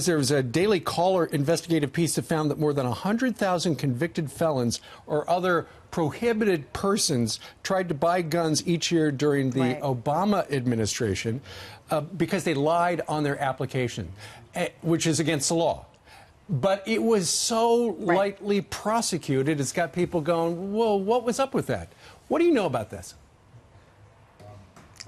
There was a Daily Caller investigative piece that found that more than 100,000 convicted felons or other prohibited persons tried to buy guns each year during the Obama administration because they lied on their application, which is against the law. But it was so lightly prosecuted, it's got people going, whoa, what was up with that? What do you know about this?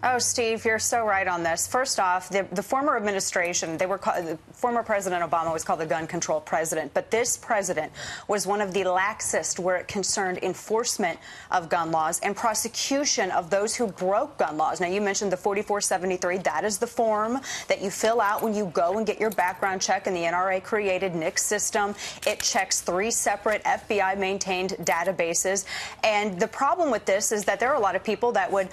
Oh, Steve, you're so right on this. First off, the former administration, the former President Obama was called the gun control president, but this president was one of the laxest where it concerned enforcement of gun laws and prosecution of those who broke gun laws. Now, you mentioned the 4473. That is the form that you fill out when you go and get your background check in the NRA-created NICS system. It checks 3 separate FBI-maintained databases. And the problem with this is that there are a lot of people that would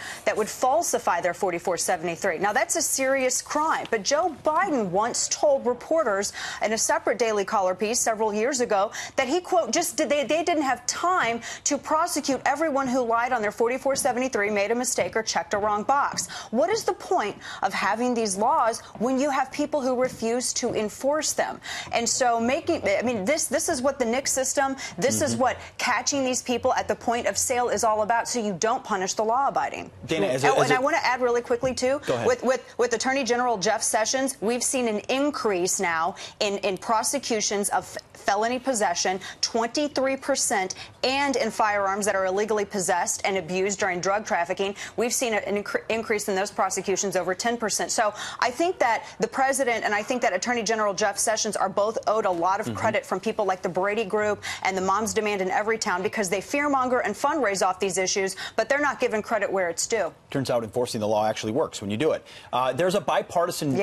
falsify their 4473. Now, that's a serious crime. But Joe Biden once told reporters in a separate Daily Caller piece several years ago that he, quote, they didn't have time to prosecute everyone who lied on their 4473, made a mistake, or checked a wrong box. What is the point of having these laws when you have people who refuse to enforce them? And so this is what the NICS system, this is what catching these people at the point of sale is all about, so you don't punish the law-abiding. Dana, and I want to add really quickly, too, with Attorney General Jeff Sessions, we've seen an increase now in prosecutions of felony possession, 23%, and in firearms that are illegally possessed and abused during drug trafficking. We've seen an increase in those prosecutions over 10%. So I think that the president and I think that Attorney General Jeff Sessions are both owed a lot of credit from people like the Brady Group and the Moms Demand in Everytown, because they fearmonger and fundraise off these issues, but they're not given credit where it's due. Turns out enforcing the law actually works when you do it. There's a bipartisan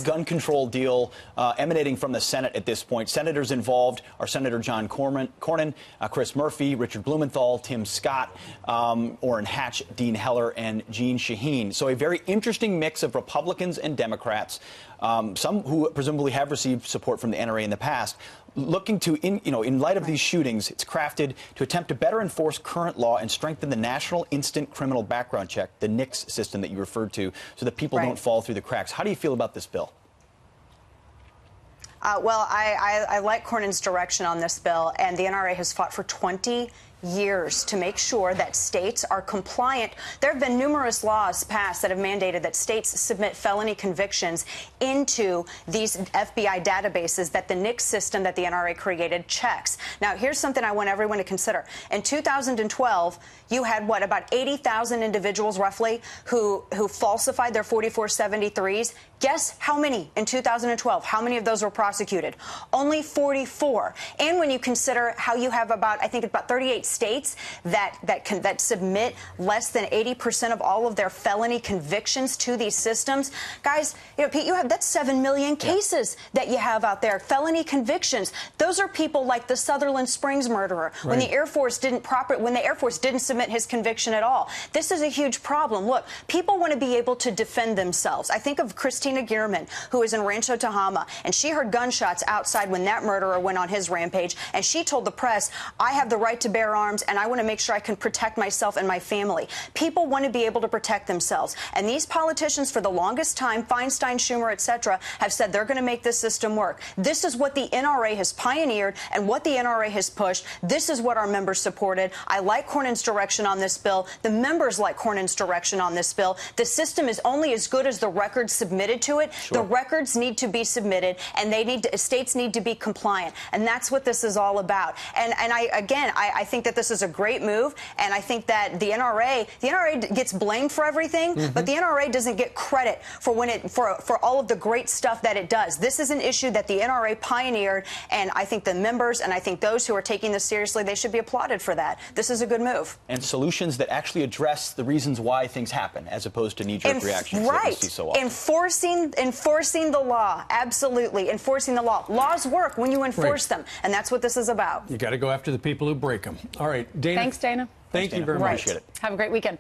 gun control deal emanating from the Senate at this point. Senators involved are Senator John Cornyn, Chris Murphy, Richard Blumenthal, Tim Scott, Orrin Hatch, Dean Heller, and Jeanne Shaheen. So a very interesting mix of Republicans and Democrats, some who presumably have received support from the NRA in the past, looking to, in light of these shootings, it's crafted to attempt to better enforce current law and strengthen the National Instant Criminal Background Check, the NICS system that you referred to, so that people don't fall through the cracks. How do you feel about this bill? Well, I like Cornyn's direction on this bill, and the NRA has fought for 20 years to make sure that states are compliant. There have been numerous laws passed that have mandated that states submit felony convictions into these FBI databases that the NICS system that the NRA created checks. Now, here's something I want everyone to consider. In 2012, you had, about 80,000 individuals, roughly, who falsified their 4473s. Guess how many in 2012? How many of those were prosecuted? Only 44. And when you consider how you have I think about 38 states that submit less than 80% of all of their felony convictions to these systems, guys, Pete, that's 7 million cases that you have out there. Felony convictions. Those are people like the Sutherland Springs murderer, when the Air Force didn't submit his conviction at all. This is a huge problem. Look, people want to be able to defend themselves. I think of Christina Gearman, who is in Rancho Tehama, and she heard gunshots outside when that murderer went on his rampage, and she told the press, I have the right to bear arms, and I want to make sure I can protect myself and my family. People want to be able to protect themselves, and these politicians for the longest time, Feinstein, Schumer, etc., have said they're going to make this system work. This is what the NRA has pioneered and what the NRA has pushed. This is what our members supported. I like Cornyn's direction on this bill. The members like Cornyn's direction on this bill. The system is only as good as the records submitted to it. The records need to be submitted, and states need to be compliant, and that's what this is all about. And I think that this is a great move, and I think that the NRA gets blamed for everything, but the NRA doesn't get credit for all of the great stuff that it does. This is an issue that the NRA pioneered, and I think the members and I think those who are taking this seriously, they should be applauded for that. This is a good move. And solutions that actually address the reasons why things happen, as opposed to knee-jerk reactions that we see so often. Enforcing the law, absolutely. Enforcing the law. Laws work when you enforce them, and that's what this is about. You got to go after the people who break them. All right, Dana. Thanks, Dana. Thank you very much. Appreciate it. Have a great weekend.